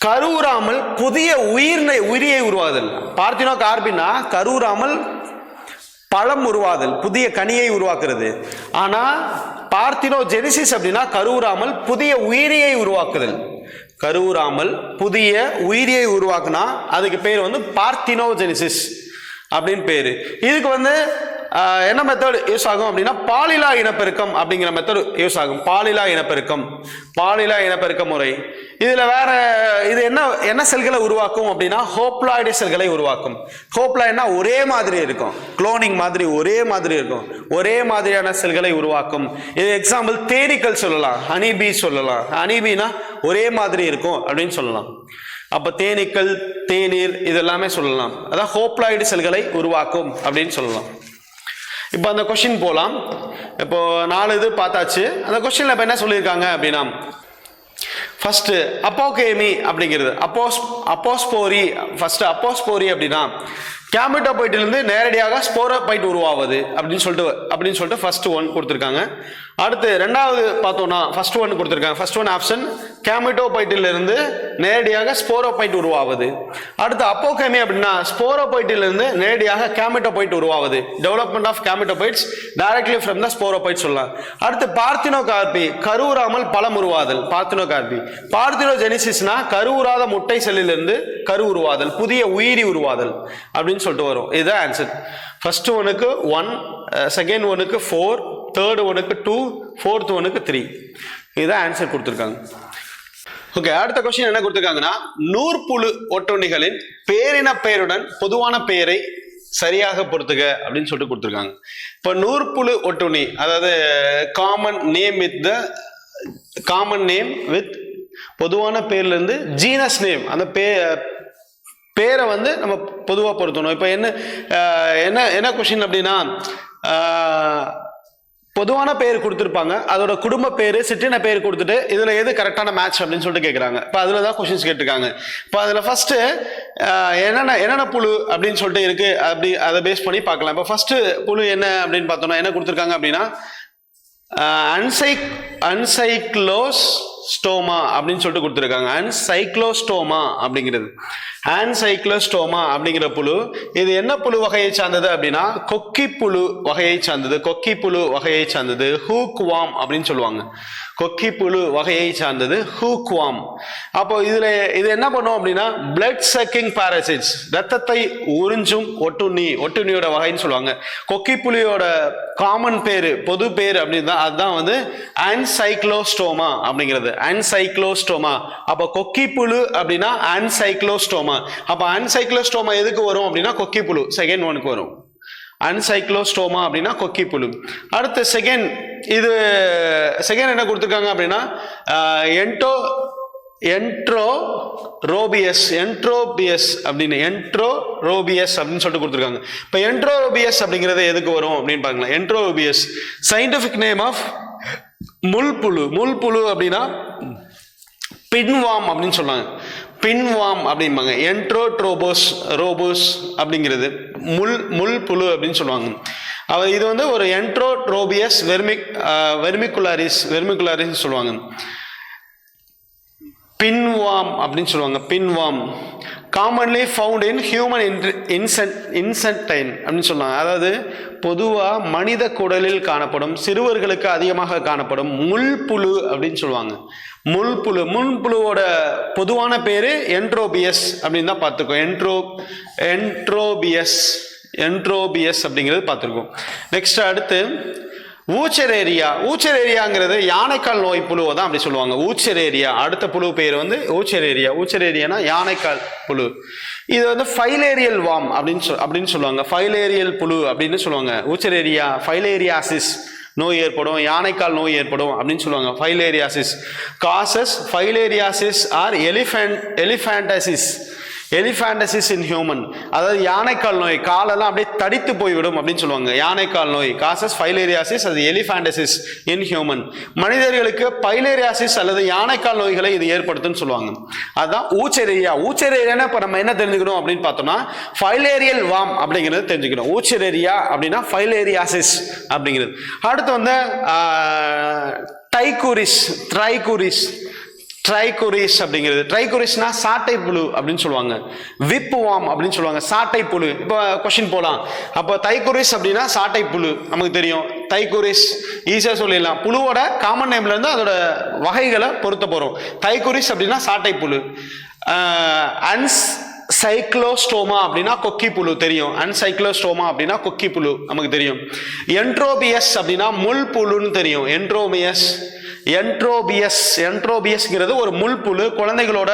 கருவுறாமல் புதிய உயிரியை உருவாதல். பார்த்தினோகார்பினா கருவுறாமல் பழம் உருவாதல், புதிய கனியை உருவாக்குறது. ஆனா பார்த்தினோஜெனிசிஸ் அப்படின்னா கருவுறாமல் புதிய உயிரியை உருவாக்குதல். கருவுறாமல் புதிய உயிரியை உருவாக்குனா அதுக்கு பேர் வந்து பார்த்தினோஜெனிசிஸ் அப்படின்னு பேரு. இதுக்கு வந்து என்ன மெத்தட் யூஸ் ஆகும் அப்படின்னா பாலிலா இனப்பெருக்கம் அப்படிங்கிற மெத்தட் யூஸ் ஆகும். பாலிலா இனப்பெருக்கம், பாலிலா இனப்பெருக்க முறை. இதுல வேற இது என்ன செல்களை உருவாக்கும் அப்படின்னா ஹோப்ளாய்டு செல்களை உருவாக்கும். ஹோப்ளாய்டுனா ஒரே மாதிரி இருக்கும், குளோனிங் மாதிரி ஒரே மாதிரி இருக்கும், ஒரே மாதிரியான செல்களை உருவாக்கும். இது எக்ஸாம்பிள் தேனீக்கள் சொல்லலாம், ஹனிபீ சொல்லலாம். ஹனிபீனா ஒரே மாதிரி இருக்கும் அப்படின்னு சொல்லலாம். அப்ப தேனீக்கள், தேநீர் இதெல்லாமே சொல்லலாம். அதான் ஹோப்ளாய்டு செல்களை உருவாக்கும் அப்படின்னு சொல்லலாம். இப்போ அந்த கொஸ்டின் போலாம். இப்போ 4 இது பார்த்தாச்சு. அந்த கொஸ்டின்ல இப்போ என்ன சொல்லியிருக்காங்க அப்படின்னா ஃபர்ஸ்ட் அப்போகேமி அப்படிங்கிறது அப்போஸ்போரி. ஃபர்ஸ்ட் அப்போஸ்போரி அப்படின்னா கேமிட்டோபைட்டிலிருந்து நேரடியாக ஸ்போரோபைட் உருவாவது அப்படின்னு சொல்லிட்டு ஃபர்ஸ்ட் ஒன் கொடுத்துருக்காங்க. அடுத்து ரெண்டாவது பார்த்தோம்னா ஃபர்ஸ்ட் ஒன் கொடுத்துருக்காங்க. ஃபர்ஸ்ட் ஒன் ஆப்ஷன் கேமிட்டோபைட்டிலிருந்து நேரடியாக ஸ்போரோபைட் உருவாவது. அடுத்து அப்போகேமி அப்படின்னா ஸ்போரோபைட்டிலிருந்து நேரடியாக கேமிட்டோபைட் உருவாவது, development of gametophytes directly from the sporophyte சொல்லலாம். அடுத்து பார்த்தினோகார்பி, கருவுறாமல் பழம் உருவாதல். பார்த்தினோகார்பி. பார்த்தினோஜெனிசிஸ்னா கருவுறாத முட்டை செல்லிலிருந்து கரு உருவாதல், புதிய உயிரி உருவாதல் அப்படின்னு சொல்லிட்டு வரும். இதுதான் ஆன்சர். ஃபர்ஸ்ட் ஒனுக்கு 1, செகண்ட் ஒனுக்கு 4, தேர்ட் ஒனுக்கு 2, ஃபோர்த் ஒனுக்கு 3. இதுதான் ஆன்சர் கொடுத்துருக்காங்க. ஓகே, அடுத்த கொஸ்டின் என்ன கொடுத்துருக்காங்கன்னா நூற்புழு ஒட்டுண்ணிகளின் பேரின பெயருடன் பொதுவான பெயரை சரியாக பொறுத்துக அப்படின்னு சொல்லிட்டு கொடுத்துருக்காங்க. இப்போ நூற்புழு ஒட்டுண்ணி, அதாவது காமன் நேம் வித் பொதுவான பேர்ல இருந்து ஜீனஸ் நேம், அந்த பேரை வந்து நம்ம பொதுவாக பொருத்தணும். இப்போ என்ன கொஸ்டின் அப்படின்னா பொதுவான பெயர் கொடுத்துருப்பாங்க, அதோட குடும்ப பேர், சிற்றின பெயர் கொடுத்துட்டு இதுல எது கரெக்டான மேட்ச் அப்படின்னு சொல்லிட்டு கேட்குறாங்க. இப்போ அதுல தான் கொஸ்டின்ஸ் கேட்டிருக்காங்க. இப்போ அதுல ஃபர்ஸ்ட் என்னென்ன புழு அப்படின்னு சொல்லிட்டு இருக்கு, அப்படி அதை பேஸ் பண்ணி பார்க்கலாம். இப்போ ஃபர்ஸ்ட் புழு என்ன அப்படின்னு பார்த்தோம்னா என்ன கொடுத்துருக்காங்க அப்படின்னா அன்சைக்ளோஸ்டோமா அப்படின்னு சொல்லிட்டு கொடுத்துருக்காங்க. அன்சைக்ளோஸ்டோமா அப்படிங்கிறது, ஆன்சைக்ளோஸ்டோமா அப்படிங்கிற புழு. இது என்ன புழு வகையை சார்ந்தது அப்படின்னா கொக்கி புழு வகையை சார்ந்தது. கொக்கி புழு வகையை சார்ந்தது ஹூக் வாம் அப்படின்னு சொல்லுவாங்க. கொக்கி புழு வகையை சார்ந்தது ஹூக் வாம். அப்போ இது என்ன பண்ணும் அப்படின்னா பிளட் சக்கிங் பாராசைட்ஸ், ரத்தத்தை உறிஞ்சும் ஒட்டுண்ணியோட வகைன்னு சொல்லுவாங்க. கொக்கி புலியோட காமன் பேரு, பொது பேர் அப்படின்னு அதுதான் வந்து ஆன்சைக்ளோஸ்டோமா அப்படிங்கிறது. ஆன்சைக்ளோஸ்டோமா. அப்போ கொக்கி புழு அப்படின்னா ஆன்சைக்ளோஸ்டோமா. அப்ப ஆன்சைக்ளோஸ்டோமா எதுக்கு வரும் அப்படின்னா கொக்கி புழு, செகண்ட் ஒனுக்கு வரும். அன்சைக்ளோஸ்டோமா அப்படின்னா கொக்கி புழு. அடுத்து செகண்ட் என்ன கொடுத்துருக்காங்க அப்படின்னா என்ட்ரோரோபியஸ் அப்படின்னு சொல்லிட்டு கொடுத்துருக்காங்க. இப்போ என்ட்ரோரோபியஸ் அப்படிங்கிறது எதுக்கு வரும் அப்படின்னு பாருங்களேன். என்ட்ரோரோபியஸ் சயின்டிபிக் நேம் ஆஃப் முள்புழு அப்படின்னா பின்வாம் அப்படின்னு சொன்னாங்க. பின்வாம் அப்படிம்பாங்க. என்ட்ரோட்ரோபோஸ் அப்படிங்கிறது முள் புழு அப்படின்னு சொல்லுவாங்க. இது வந்து ஒரு என்ட்ரோட்ரோபியஸ் வெர்மிகுலாரிஸ் சொல்லுவாங்க. பின்வாம் அப்படின்னு சொல்லுவாங்க. Pinworm commonly found in human intestine அப்படின்னு சொல்லுவாங்க. அதாவது பொதுவாக மனித குடலில் காணப்படும், சிறுவர்களுக்கு அதிகமாக காணப்படும் முள்புழு அப்படின்னு சொல்லுவாங்க. முள்புழுவோட பொதுவான பேரு என்ட்ரோபியஸ் அப்படின்னு தான் பார்த்துருக்கோம். என்ட்ரோபியஸ் அப்படிங்கிறது பார்த்துருக்கோம். நெக்ஸ்ட் அடுத்து ஊச்சரேரியாங்கிறது யானைக்கால் நோய் புழுவை தான் அப்படி சொல்லுவாங்க. ஊச்சரேரியா. அடுத்த புழு பேர் வந்து ஊச்சரேரியா. ஊச்சரேரியானா யானைக்கால் புழு. இது வந்து ஃபைலேரியல் வாம் அப்படின்னு சொல்லுவாங்க. ஃபைலேரியல் புழு அப்படின்னு சொல்லுவாங்க. ஊச்சரேரியா ஃபைலேரியாசிஸ் நோய் ஏற்படும், யானைக்கால் நோய் ஏற்படும் அப்படின்னு சொல்லுவாங்க. Filariasis causes filariasis or elephantiasis in human. அதாவது யானைக்கால் நோய், காலெல்லாம் அப்படியே தடித்து போய்விடும் அப்படின்னு சொல்லுவாங்க. யானைக்கால் நோய் காசஸ் ஃபைலேரியாசிஸ், அது எலிஃபாண்டசிஸ் இன் ஹியூமன். மனிதர்களுக்கு பைலேரியாசிஸ் அல்லது யானைக்கால் நோய்களை இது ஏற்படுத்துன்னு சொல்லுவாங்க. அதுதான் ஊச்சரேரியா. ஊச்சரேரியானா இப்போ நம்ம என்ன தெரிஞ்சுக்கணும் அப்படின்னு பார்த்தோம்னா ஃபைலேரியல் வாம் அப்படிங்கிறது தெரிஞ்சுக்கணும். ஊச்சரேரியா அப்படின்னா ஃபைலேரியாசிஸ் அப்படிங்கிறது. அடுத்து வந்து ட்ரைகூரிஸ் அப்படிங்கிறது. ட்ரைகூரிஸ்னா சாட்டை புழு அப்படின்னு சொல்லுவாங்க. விப் வாம் அப்படின்னு சொல்லுவாங்க. சாட்டை புழு. இப்போ கொஸ்டின் போலாம். அப்போ தைகூரிஸ் அப்படின்னா சாட்டை புழு நமக்கு தெரியும். தைகூரிஸ் ஈஸியாக சொல்லிடலாம். புழுவோட காமன் நேம்ல இருந்து அதோட வகைகளை பொருத்த போறோம். தைகூரிஸ் அப்படின்னா சாட்டை புழு. சைக்ளோஸ்டோமா அப்படின்னா கொக்கி புழு தெரியும். அன்சைக்ளோஸ்டோமா அப்படின்னா கொக்கி புழு நமக்கு தெரியும். என்ட்ரோபியஸ் அப்படின்னா முள் புழுன்னு தெரியும். என்ட்ரோபியஸ்ங்கிறது ஒரு முள் புழு. குழந்தைகளோட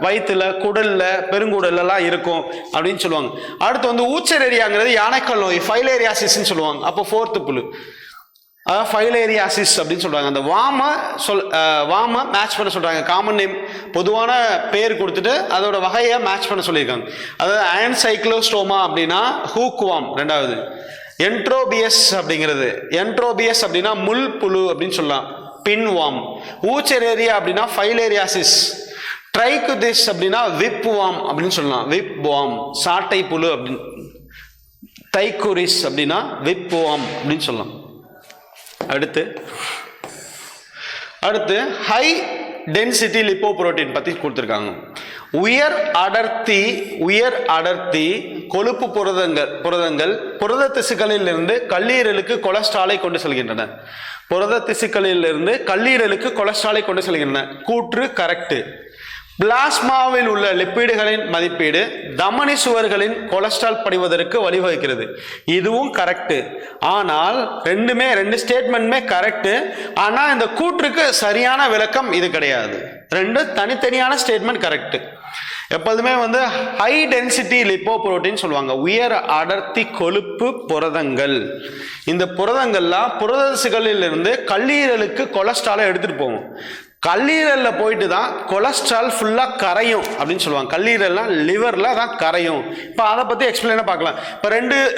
வயிற்றுல, குடல்ல, பெருங்குடல்லாம் இருக்கும் அப்படின்னு சொல்லுவாங்க. அடுத்து வந்து ஊச்சரேரியாங்கிறது யானைக்கால் நோய் ஃபைலேரியாசிஸ்ன்னு சொல்லுவாங்க. அப்போ ஃபோர்த்து புழு, அதாவது ஃபைலேரியாசிஸ் அப்படின்னு சொல்றாங்க. அந்த வாம மேட்ச் பண்ண சொல்றாங்க. காமன் நேம் பொதுவான பேர் கொடுத்துட்டு அதோட வகையை மேட்ச் பண்ண சொல்லியிருக்காங்க. அதாவது ஆன்சைக்ளோஸ்டோமா அப்படின்னா ஹூக் வாம் ரெண்டாவது. என்ட்ரோபியஸ் அப்படின்னா முள் புழு அப்படின்னு சொல்லலாம். பின்வாம். ஊச்சரேரியா அப்படின்னா ஃபைலேரியாசிஸ். ட்ரைகுதிஸ் அப்படின்னா விப் வாம் அப்படின்னு சொல்லலாம். விப் வாம் சாட்டை புழு அப்படின்னு. தைகூரிஸ் அப்படின்னா விப் வாம் அப்படின்னு சொல்லலாம். அடுத்து ஹை டென்சிட்டி லிப்போப்ரோட்டீன் பத்தி கொடுத்திருக்காங்க. உயர் அடர்த்தி கொழுப்பு புரதங்கள் புரத திசுக்களில் இருந்து கல்லீரலுக்கு கொலஸ்ட்ராலை கொண்டு செல்கின்றன. கூற்று கரெக்ட். பிளாஸ்மாவில் உள்ள லிப்பிடுகளின் மதிப்பீடு தமனி சுவர்களின் கொலஸ்ட்ரால் படிவதற்கு வழிவகுக்கிறது. இதுவும் கரெக்ட். ஆனால் ரெண்டு ஸ்டேட்மெண்ட்மே கரெக்ட். ஆனா இந்த கூற்றுக்கு சரியான விளக்கம் இது கிடையாது. ரெண்டு தனித்தனியான ஸ்டேட்மெண்ட் கரெக்ட். எப்போதுமே வந்து ஹை டென்சிட்டி லிப்போப்ரோட்டீன் சொல்லுவாங்க. உயர் அடர்த்தி கொழுப்பு புரதங்கள். இந்த புரதங்கள்லாம் புரதசுகளில் இருந்து கல்லீரலுக்கு கொலஸ்ட்ராலை எடுத்துட்டு போகும். கல்லீரல்ல போயிட்டு தான் கொலஸ்ட்ரால் ஃபுல்லா கரையும் அப்படின்னு சொல்லுவாங்க. கல்லீரல்லாம் லிவர்ல தான் கரையும். இப்போ அதை பத்தி எக்ஸ்பிளைனா பார்க்கலாம். இப்போ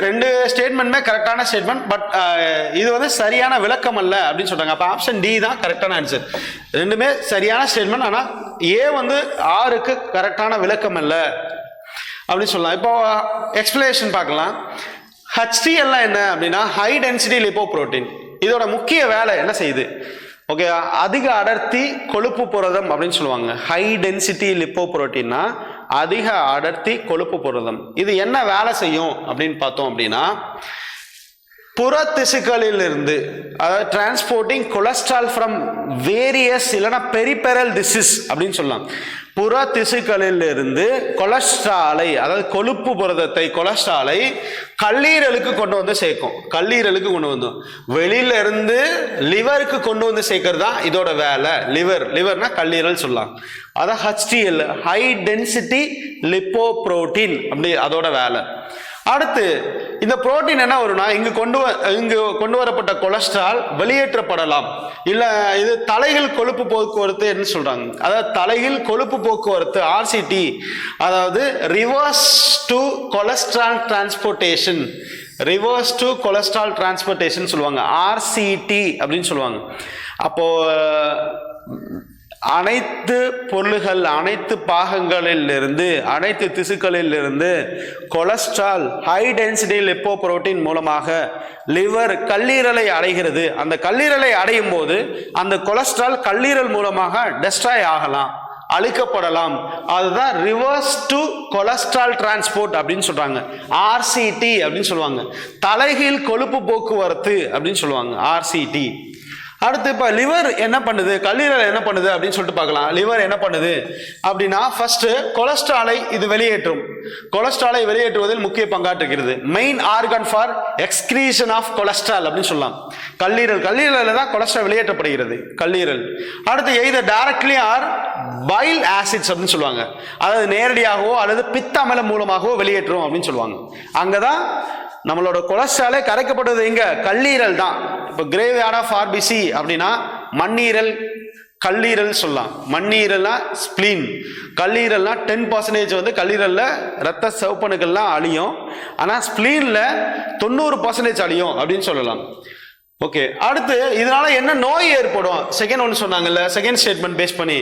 ரெண்டு ஸ்டேட்மெண்ட்மே கரெக்டான ஸ்டேட்மெண்ட். பட் இது வந்து சரியான விளக்கம் அல்ல அப்படின்னு சொல்றாங்க. அப்போ ஆப்ஷன் டி தான் கரெக்டான ஆன்சர். ரெண்டுமே சரியான ஸ்டேட்மெண்ட். ஆனா ஏ வந்து ஆருக்கு கரெக்டான விளக்கம் அல்ல அப்படின்னு சொல்லலாம். இப்போ எக்ஸ்பிளனேஷன் பார்க்கலாம். HDL என்ன அப்படின்னா ஹை டென்சிட்டி லிப்போப்ரோட்டீன். இதோட முக்கிய வேலை என்ன செய்யுது? ஓகே, அதிக அடர்த்தி கொழுப்பு புரதம் அப்படின்னு சொல்லுவாங்க. ஹை டென்சிட்டி லிப்போப்ரோட்டீன்னா அதிக அடர்த்தி கொழுப்பு புரதம். இது என்ன வேலை செய்யும் அப்படின்னு பார்த்தோம் அப்படின்னா புற திசுக்களில் இருந்து, அதாவது டிரான்ஸ்போர்ட்டிங் கொலஸ்ட்ரால் ஃப்ரம் வேரியஸ் இல்லைன்னா பெரிபெரல் டிசீஸ் அப்படின்னு சொல்லலாம். புற திசுக்களில் இருந்து கொலஸ்ட்ராலை, அதாவது கொழுப்பு புரதத்தை, கொலஸ்ட்ராலை கல்லீரலுக்கு கொண்டு வந்து சேர்க்கும். வெளியில இருந்து லிவருக்கு கொண்டு வந்து சேர்க்கறது தான் இதோட வேலை. லிவர்னா கல்லீரல் சொல்லலாம். அதான் HDL ஹை டென்சிட்டி லிப்போப்ரோட்டீன் அப்படி அதோட வேலை. அடுத்து இந்த புரோட்டீன் என்ன வரும்னா இங்கு கொண்டு வரப்பட்ட கொலஸ்ட்ரால் வெளியேற்றப்படலாம். இல்ல இது தலைகள் கொழுப்பு போக்குவரத்து சொல்றாங்க. அதாவது தலையில் கொழுப்பு போக்குவரத்து RCT, அதாவது ரிவர்ஸ் டு கொலஸ்ட்ரால் டிரான்ஸ்போர்ட்டேஷன் சொல்லுவாங்க. RCT அப்படின்னு சொல்லுவாங்க. அப்போ அனைத்து பொருள்கள், அனைத்து பாகங்களில் இருந்து, அனைத்து திசுக்களில் இருந்து கொலஸ்ட்ரால் ஹை டென்சிட்டி லிப்போப்ரோட்டீன் மூலமாக லிவர் கல்லீரலை அடைகிறது. அந்த கல்லீரலை அடையும் போது அந்த கொலஸ்ட்ரால் கல்லீரல் மூலமாக டெஸ்ட்ராய் ஆகலாம், அழிக்கப்படலாம். அதுதான் ரிவர்ஸ் டு கொலஸ்ட்ரால் டிரான்ஸ்போர்ட் அப்படின்னு சொல்றாங்க. RCT அப்படின்னு சொல்லுவாங்க. தலைகீழ் கொழுப்பு போக்குவரத்து அப்படின்னு சொல்லுவாங்க RCT. அடுத்து இப்போ லிவர் என்ன பண்ணுது, கல்லீரல் என்ன பண்ணுது அப்படின்னு சொல்லிட்டு பார்க்கலாம். லிவர் என்ன பண்ணுது அப்படின்னா ஃபர்ஸ்ட் கொலஸ்ட்ராலை இது வெளியேற்றும். கொலஸ்ட்ராலை வெளியேற்றுவதில் முக்கிய பங்காற்றுகிறது. Main organ for excretion of cholesterol அப்படின்னு சொல்லலாம். கல்லீரல், கல்லீரலில் தான் கொலஸ்ட்ரால் வெளியேற்றப்படுகிறது கல்லீரல். அடுத்து either directly or bile acids அப்படின்னு சொல்லுவாங்க. அதாவது நேரடியாகவோ அல்லது பித்த அமிலம் மூலமாகவோ வெளியேற்றும் அப்படின்னு சொல்லுவாங்க. அங்கதான் நம்மளோட கொலஸ்ட்ராலே கரைக்கப்படுவது எங்க, கல்லீரல் தான். இப்போ கிரேவ்யார்ட் ஆஃப் ஆர்பிசி அப்படின்னா மண்ணீரல், கல்லீரல் சொல்லலாம். மண்ணீரல்னா ஸ்பிளீன், கல்லீரல்னா 10% வந்து கல்லீரல்ல ரத்த சிவப்பணுக்கள்லாம் அழியும். ஆனால் ஸ்பிளீன்ல 90% அழியும் அப்படின்னு சொல்லலாம். ஓகே, அடுத்து இதனால என்ன நோய் ஏற்படும், செகண்ட் ஒன்று சொன்னாங்கல்ல, செகண்ட் ஸ்டேட்மெண்ட் பேஸ் பண்ணி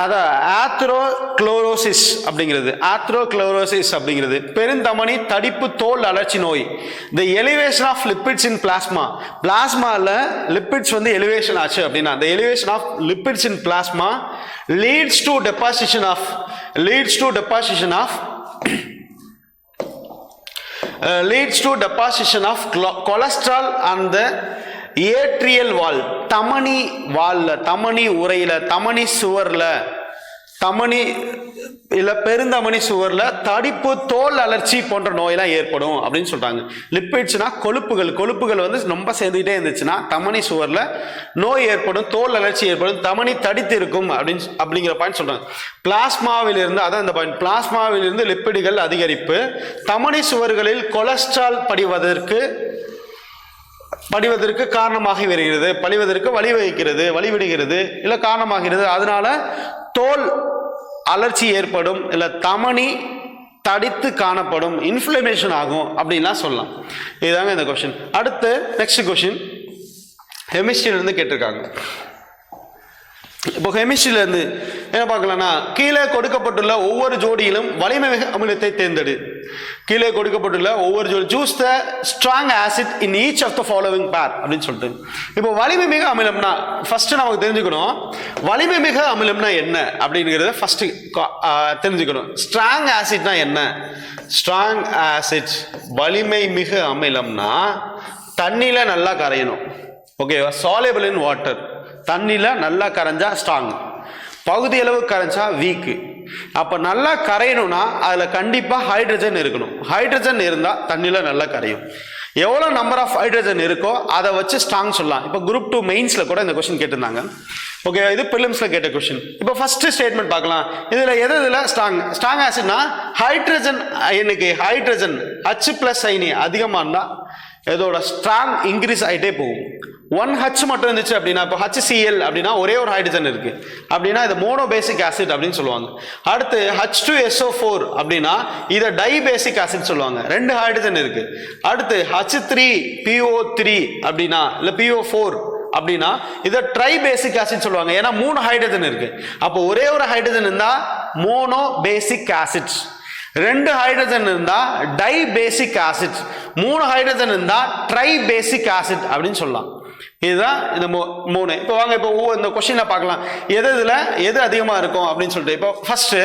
அதான் ஆத்ரோக்ளோரோசிஸ் அப்படிங்கிறது. ஆத்ரோக்ளோரோசிஸ் அப்படிங்கிறது பெருந்தமனி தடிப்பு தோல் அழற்சி நோய். The elevation of lipids in plasma, பிளாஸ்மாவில் லிப்பிட்ஸ் வந்து எலிவேஷன் ஆச்சு அப்படின்னா the elevation of lipids in plasma leads to deposition of cholesterol on the atrial wall, தமனி வால்ல, தமனி உரையில, தமனி சுவர்ல, தமனி இல்ல பெருந்தமனி சுவர்ல தடிப்பு தோல் அலர்ச்சி போன்ற நோயெல்லாம் ஏற்படும் அப்படின்னு சொல்றாங்க. லிப்பிட்ஸ்னா கொழுப்புகள், கொழுப்புகள் வந்து ரொம்ப சேர்ந்துகிட்டே இருந்துச்சுன்னா தமனி சுவர்ல நோய் ஏற்படும், தோல் அலர்ச்சி ஏற்படும், தமனி தடித்து இருக்கும் அப்படிங்கிற பாயிண்ட் சொல்றாங்க. பிளாஸ்மாவில் இருந்து, அதான் இந்த பாயிண்ட், பிளாஸ்மாவில் இருந்து லிப்பிடுகள் அதிகரிப்பு தமனி சுவர்களில் கொலஸ்ட்ரால் படிவதற்கு காரணமாக வருகிறது, படிவதற்கு வழிவிடுகிறது இல்ல காரணமாகிறது. அதனால தோல் அலர்ச்சி ஏற்படும், இல்ல தமனி தடித்து காணப்படும், இன்ஃப்ளமேஷன் ஆகும் அப்படின்லாம் சொல்லலாம். இதுதாங்க இந்த கொஸ்டின். அடுத்து நெக்ஸ்ட் கொஸ்டின் கெமிஸ்ட்ரியில இருந்து கேட்டிருக்காங்க. இப்போ கெமிஸ்ட்ரியில இருந்து என்ன பார்க்கலாம்னா, கீழே கொடுக்கப்பட்டுள்ள ஒவ்வொரு ஜோடியிலும் வலிமை மிகு அமிலத்தை தேர்ந்தெடு. கீழே கொடுக்கப்பட்டுள்ள ஒவ்வொரு ஜோடி choose the strong acid in each of the following pair அப்படின்னு சொல்லிட்டு. இப்போ வலிமை மிகு அமிலம்னா ஃபர்ஸ்ட் நமக்கு தெரிஞ்சுக்கணும், வலிமை மிகு அமிலம்னா என்ன அப்படிங்கிறத ஃபர்ஸ்ட் தெரிஞ்சுக்கணும். ஸ்ட்ராங் ஆசிட்னா என்ன? ஸ்ட்ராங் ஆசிட் வலிமை மிகு அமிலம்னா தண்ணியில நல்லா கரையணும். ஓகேவா? சால்யுபிள் இன் வாட்டர், தண்ணியில நல்லா கரைஞ்சா ஸ்ட்ராங், பகுதி அளவு கரைஞ்சா வீக்கு. அப்ப நல்லா கரையணும்னா அதுல கண்டிப்பா ஹைட்ரஜன் இருக்கணும். ஹைட்ரஜன் இருந்தா தண்ணியில நல்லா கரையும். எவ்வளவு நம்பர் ஆஃப் ஹைட்ரஜன் இருக்கோ அதை வச்சு ஸ்ட்ராங் சொல்லலாம். இப்போ குரூப் 2 மெயின்ஸ்ல கூட இந்த கொஸ்டின் கேட்டிருந்தாங்க. ஓகே, இது பிலிம்ஸ்ல கேட்ட கொஸ்டின். இப்போ ஃபர்ஸ்ட் ஸ்டேட்மெண்ட் பார்க்கலாம். இதுல எதுல ஸ்ட்ராங் ஆசிட்னா ஹைட்ரஜன் அயனுக்கு, ஹைட்ரஜன் H+ அயனி அதிகமா இருந்தா இதோட ஸ்ட்ராங் இன்க்ரீஸ் ஆகிட்டே போகும். 1H மட்டும் இருந்துச்சு அப்படின்னா, இப்போ HCl அப்படின்னா ஒரே ஒரு ஹைட்ரஜன் இருக்கு அப்படின்னா இது மோனோபேசிக் ஆசிட் அப்படின்னு சொல்லுவாங்க. அடுத்து H2SO4 அப்படின்னா இதை டைபேசிக் ஆசிட் சொல்லுவாங்க, 2 ஹைட்ரஜன் இருக்கு. அடுத்து H3PO3 அப்படின்னா இல்ல PO4 அப்படின்னா இதை ட்ரைபேசிக் ஆசிட் சொல்லுவாங்க, ஏன்னா 3 ஹைட்ரஜன் இருக்கு. அப்போ ஒரே ஒரு ஹைட்ரஜன் இருந்தா மோனோபேசிக் ஆசிட், 2 ஹைட்ரஜன் இருந்தா டைபேசிக் ஆசிட், 3 ஹைட்ரஜன் இருந்தா ட்ரைபேசிக் ஆசிட் அப்படின்னு சொல்லலாம். இதுதான் இந்த 3. இப்போ வாங்க இப்போ இந்த கொஸ்டினை பார்க்கலாம், எது அதிகமா இருக்கும் அப்படின்னு சொல்லிட்டு. இப்போ ஃபர்ஸ்ட்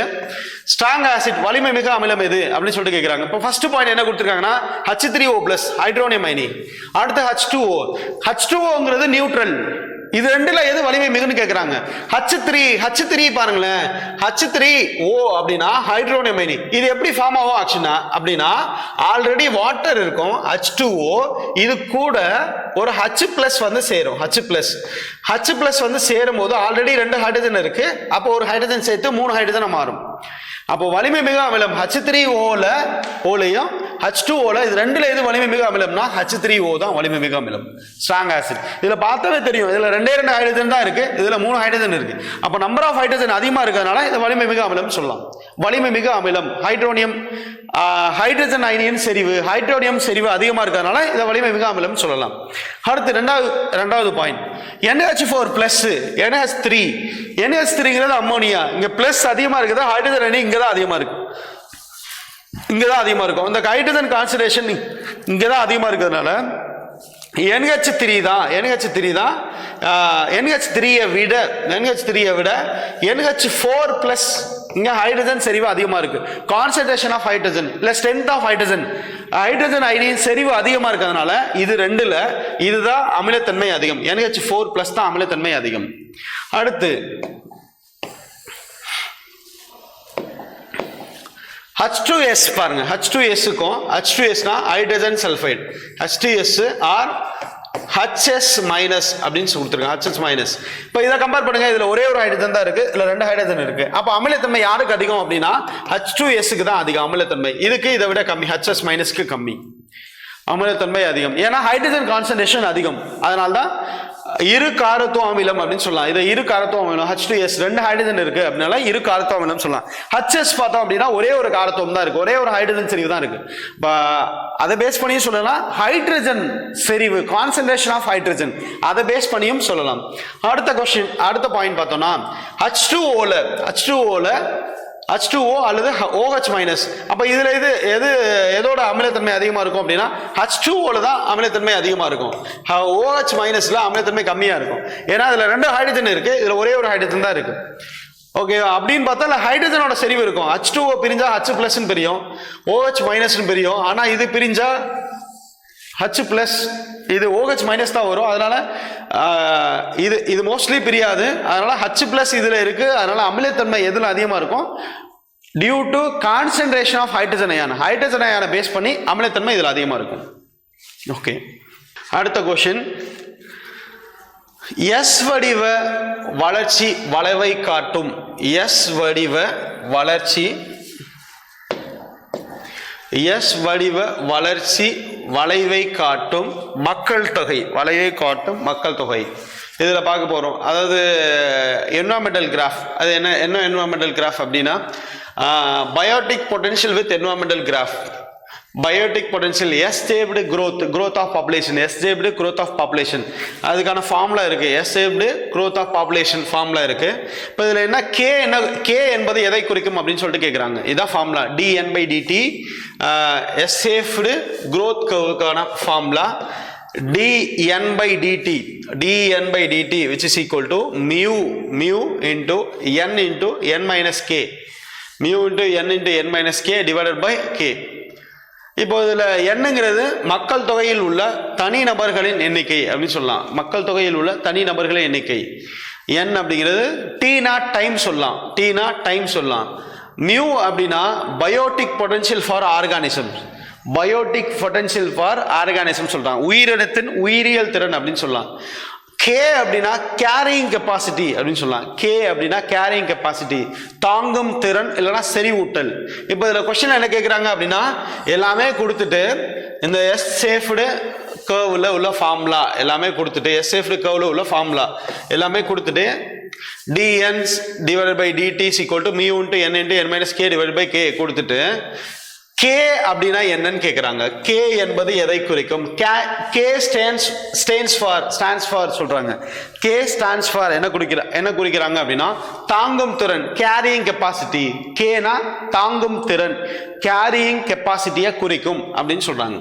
ஸ்ட்ராங் ஆசிட் வலிமை மிகு அமிலம் எது அப்படின்னு சொல்லிட்டு கேட்குறாங்க. இப்போ ஃபர்ஸ்ட் பாயிண்ட் என்ன கொடுத்துருக்காங்கன்னா H3O+ ஹைட்ரோனியம் அயனி. அடுத்து H2O நியூட்ரல். இது ரெண்டுல எது வலிமை மிகுன்னு கேட்கிறாங்க. H3 பாருங்களேன், H3O அப்படின்னா ஹைட்ரோனியம் அயனி. இது எப்படி ஃபார்ம் ஆகும் ஆச்சுன்னா அப்படின்னா ஆல்ரெடி வாட்டர் இருக்கும் H2O, இது கூட ஒரு H+ வந்து சேரும். H+ வந்து சேரும் போது ஆல்ரெடி 2 ஹைட்ரஜன் இருக்கு, அப்போ ஒரு ஹைட்ரஜன் சேர்த்து 3 ஹைட்ரஜன் மாறும். அப்போ வலிமை மிகு அமிலம் H3Oலையும் H2Oல இது ரெண்டுல எது வலிமை மிகு அமிலம்னா H3O தான் வலிமை மிகு அமிலம், ஸ்ட்ராங் ஆசிட். இதுல பார்த்தாவே தெரியும், இதுல 2 ஹைட்ரஜன் தான் இருக்கு, இதுல 3 ஹைட்ரஜன் இருக்கு. அப்போ நம்பர் ஆஃப் ஹைட்ரஜன் அதிகமா இருக்கிறதுனால இது வலிமை மிகு அமிலம் சொல்லலாம். வலிமை மிகு அமிலம் ஹைட்ரஜன் அயனியின் செறிவு, ஹைட்ரோனியம் செறிவு அதிகமா இருக்கிறதுனால இதை வலிமை மிகு அமிலம் சொல்லலாம். அடுத்து ரெண்டாவது பாயிண்ட் NH4+, NH3ங்கிறது அம்மோனியா. இங்க பிளஸ் அதிகமா இருக்குது, ஹைட்ரஜன் அயனி இங்கதான் அதிகமா இருக்கு, இங்கதான் அதிகமா இருக்கும். இந்த ஹைட்ரஜன் கான்சன்ட்ரேஷன் இங்கதான் அதிகமா இருக்கிறதுனால NH3 தான் NH3யை விட NH4+ இங்க ஹைட்ரஜன் செறிவு அதிகமா இருக்கு. கான்சன்ட்ரேஷன் ஆஃப் ஹைட்ரஜன் இல்ல ஸ்ட்ரென்த் ஆஃப் ஹைட்ரஜன் ஹைட்ரஜன் அயனியின் செறிவு அதிகமா இருக்கிறதுனால இது ரெண்டுல இதுதான் அமிலத்தன்மை அதிகம். NH4+ தான் அமிலத்தன்மை அதிகம். அடுத்து H2S பாருங்க. H2Sக்கும் H2Sனா hydrogen sulphide, H2S or HS minus அப்படின்னு கொடுத்துருக்காங்க. HS minus. இப்போ இதை கம்பேர் பண்ணுங்க. இதுல ஒரே ஒரு ஹைட்ரஜன் தான் இருக்கு, இதுல 2 ஹைட்ரஜன் இருக்கு. அப்போ அமிலத்தன்மை யாருக்கு அதிகம் அப்படின்னா H2Sக்கு தான் அதிகம் அமிலத்தன்மை. இதுக்கு இதை விட கம்மி, HS மைனஸ்க்கு கம்மி அமிலத்தன்மை அதிகம். ஏன்னா ஹைட்ரஜன் கான்சன்ட்ரேஷன் அதிகம். அதனால தான் இரு காரத்துவ அமிலம் அப்படின்னு சொல்லலாம். இதை இரு காரத்துவ அமிலம். H2S 2 ஹைட்ரஜன் இருக்கு அப்படினால இரு காரத்துவ அமிலம் சொல்லலாம். HS பார்த்தோம் அப்படின்னா ஒரே ஒரு காரத்துவம் தான் இருக்கு, ஒரே ஒரு ஹைட்ரஜன் செறிவு தான் இருக்கு. அதை பேஸ் பண்ணியும் சொல்லலாம். ஹைட்ரஜன் செறிவு, கான்சன்ட்ரேஷன் ஆஃப் ஹைட்ரஜன், அதை பேஸ் பண்ணியும் சொல்லலாம். அடுத்த கொஸ்டின், அடுத்த பாயிண்ட் பார்த்தோம்னா H2O அல்லது OH மைனஸ். அப்ப இதுல எதோட அமிலத்தன்மை அதிகமா இருக்கும் அப்படின்னா H2Oல தான் அமிலத்தன்மை அதிகமா இருக்கும். OH மைனஸ்ல அமிலத்தன்மை கம்மியா இருக்கும். ஏன்னா இதுல 2 ஹைட்ரஜன் இருக்கு, இதுல ஒரே ஒரு ஹைட்ரஜன் தான் இருக்கு. ஓகே, அப்படின்னு பார்த்தா ஹைட்ரஜனோட செறிவு இருக்கும். H2O பிரிஞ்சா H+ பிரியும், OH மைனஸ் பிரியும். ஆனா இது பிரிஞ்சா H+, இது OH மைனஸ் தான் வரும். அதனால இது மோஸ்ட்லி பிரியாது. அதனால H+ இதுல இருக்கு. அதனால அமிலத்தன்மை எதுல அதிகமா இருக்கும்? Due to concentration of hydrogen அயானை பேஸ் பண்ணி அமிலத்தன்மை இதுல அதிகமா இருக்கும். ஓகே, அடுத்த கொஸ்டின். S வடிவ வளர்ச்சி வளைவை காட்டும். S வடிவ வளர்ச்சி வளைவை காட்டும் மக்கள் தொகை, வளைவை காட்டும் மக்கள் தொகை. இதுல பார்க்க போறோம். அதாவது என்வரான்மெண்டல் கிராஃப். அது என்ன என்வரான்மெண்டல் கிராஃப் அப்படின்னா biotic potential with environmental graph. Biotic potential S-shaped growth of population. அதுக்கான ஃபார்முலா இருக்கு. S-shaped growth of population formula இருக்கு. இப்போ இதுல என்ன K என்பது எதை குறிக்கும் அப்படின்னு சொல்லிட்டு கேட்குறாங்க. இதான் ஃபார்முலா. dN/dt S-shaped growth curveக்கான formula dN/dt which is equal to mu into n into n minus k, mu into n minus k divided by k. இப்போ இதுல என்னங்கிறது மக்கள் தொகையில் உள்ள தனி நபர்களின் எண்ணிக்கை அப்படின்னு சொல்லலாம். மக்கள் தொகையில் உள்ள தனி நபர்களின் எண்ணிக்கை n அப்படிங்கிறது T0 டைம் சொல்லலாம். மியூ அப்படின்னா பயோட்டிக் பொட்டன்ஷியல் ஃபார் ஆர்கானிசம் சொல்றாங்க. உயிரினத்தின் உயிரியல் திறன் அப்படின்னு சொல்லலாம். K அப்படின்னா கேரிங் கெப்பாசிட்டி அப்படின்னு சொல்லலாம். K அப்படின்னா கேரிங் கெப்பாசிட்டி, தாங்கும் திறன் இல்லைன்னா செறிவூட்டல். இப்போ இதுல கொஸ்டின் என்ன கேட்குறாங்க அப்படின்னா எல்லாமே கொடுத்துட்டு இந்த S-shaped curveல உள்ள ஃபார்முலா எல்லாமே கொடுத்துட்டு S-shaped curveல உள்ள ஃபார்முலா எல்லாமே கொடுத்துட்டு dN divided by dt is equal to mu into n into n minus k divided by k கொடுத்துட்டு K அப்படின்னா என்னன்னு கேக்குறாங்க. K என்பது எதை குறிக்கும்? K stands for சொல்றாங்க. K stands for என்ன குறிக்கிறாங்க அப்படின்னா தாங்கும் திறன், கேரியிங் கெப்பாசிட்டி. Kனா தாங்கும் திறன், கேரியிங் கெப்பாசிட்டியை குறிக்கும் அப்படின்னு சொல்றாங்க.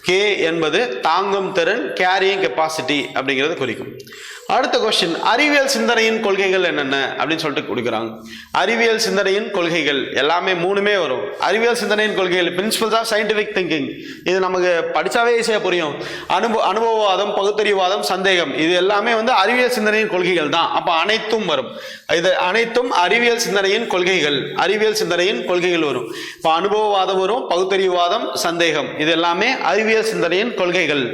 K என்பது தாங்கும் திறன், கேரியிங் கெப்பாசிட்டி அப்படிங்கிறது குறிக்கும். அடுத்த கொஸ்டின், அறிவியல் சிந்தனையின் கொள்கைகள் என்னென்ன அப்படின்னு சொல்லிட்டு கொடுக்குறாங்க. அறிவியல் சிந்தனையின் கொள்கைகள் எல்லாமே 3மே வரும். அறிவியல் சிந்தனையின் கொள்கைகள் பிரின்சிபல்ஸ் ஆஃப் சயின்டிபிக் திங்கிங், இது நமக்கு படிச்சாவே ஈஸியா புரியும். அனுபவவாதம், பகுத்தறிவுவாதம், சந்தேகம், இது எல்லாமே அறிவியல் சிந்தனையின் கொள்கைகள் தான். அப்ப அனைத்தும் வரும். இது அனைத்தும் அறிவியல் சிந்தனையின் கொள்கைகள் வரும். இப்ப அனுபவவாதம் வரும், பகுத்தறிவுவாதம், சந்தேகம், இது எல்லாமே அறிவியல் சிந்தனையின் கொள்கைகள்.